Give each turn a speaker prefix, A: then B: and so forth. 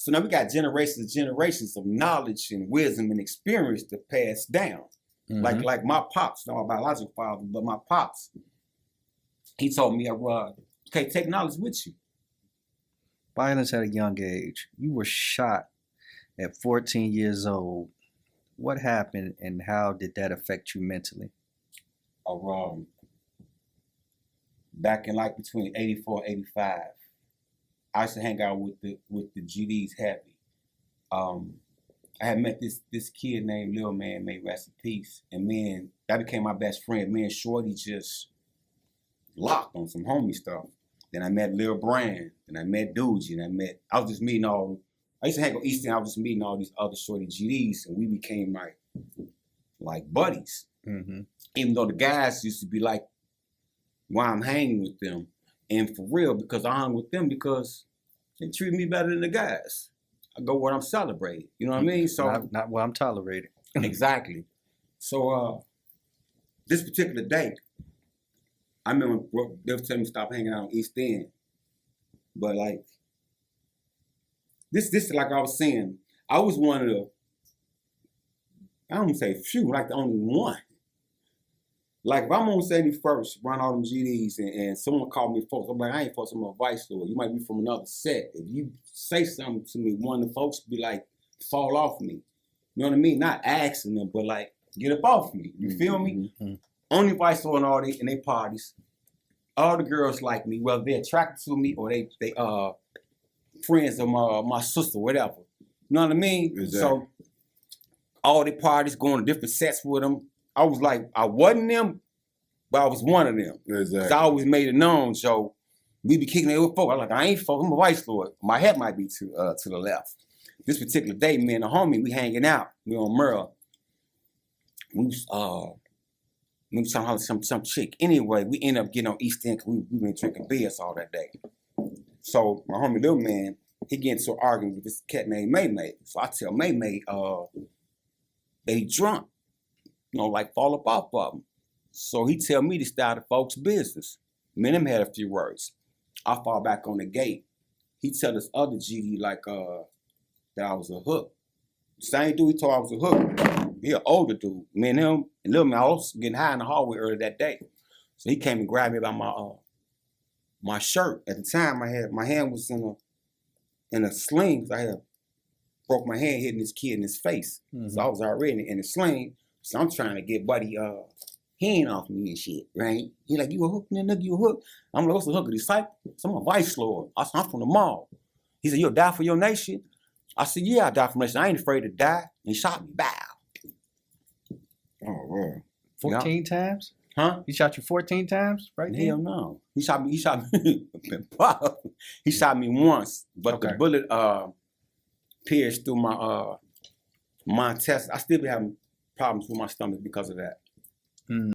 A: So now we got generations of knowledge and wisdom and experience to pass down.
B: Mm-hmm.
A: Like my pops, not my biological father, but my pops. He told me, okay, take knowledge with you.
B: Violence at a young age. You were shot at 14 years old. What happened and how did that affect you mentally?
A: Back in like between 84 and 85, I used to hang out with the GDs heavy. I had met this kid named Lil Man, may rest in peace, and that became my best friend. Me and Shorty just locked on some homie stuff. Then I met Lil Brand, then I met Doogie, and I was just meeting I used to hang on East End, I was just meeting all these other Shorty GDs, and we became like buddies.
B: Mm-hmm.
A: Even though the guys used to be like, why I'm hanging with them. And for real, because I hung with them because they treat me better than the guys. I go where I'm celebrated. You know what I mean? So
B: not what I'm tolerating.
A: Exactly. So this particular day, I remember they were telling me to stop hanging out on East End. But like, this is like I was saying, I was one of the, I don't say few, like the only one. Like if I'm on 71st, run all them GDs, and someone called me folks, I'm like, I ain't folks, I'm a vice lord. You might be from another set. If you say something to me, one of the folks be like, fall off me. You know what I mean? Not asking them, but like, get up off me. You feel me?
B: Mm-hmm.
A: Only vice lord in all in their parties. All the girls like me, whether they're attracted to me or they friends of my sister, whatever. You know what I mean?
C: Exactly.
A: So all the parties, going to different sets with them. I was like, I wasn't them, but I was one of them.
C: Exactly.
A: Cause I always made it known. So we be kicking it with folks. I'm like, I ain't folk, I'm a vice lord. My head might be to the left. This particular day, me and the homie, we hanging out. We on Merle. We was talking about some chick. Anyway, we ended up getting on East End because we been drinking beers all that day. So my homie Lil Man, he get into an argument with this cat named May. So I tell May that he drunk. You know, like fall up off of him. So he tell me to stay out of folks' business. Me and him had a few words. I fall back on the gate. He tell this other GD like that I was a hook. Same dude he told I was a hook. He an older dude. Me and him and Lil Man, I was getting high in the hallway earlier that day. So he came and grabbed me by my shirt. At the time my hand was in a sling. I had broke my hand hitting this kid in his face.
B: Mm-hmm.
A: So I was already in a sling. So I'm trying to get Buddy hand off me and shit, right? He like, you a hook, nigga, you a hook? I'm like, what's a hook? A disciple? So I'm a vice lord. I said, I'm from the mall. He said, you'll die for your nation? I said, yeah, I die for my nation. I ain't afraid to die. And he shot me, bow.
C: Oh, wow.
B: 14 times?
A: Huh?
B: He shot you 14 times, right?
A: Hell no. He shot me. He shot me once, but
B: Okay.
A: the bullet pierced through my intestine. I still be having problems with my stomach because of that.
B: Mm.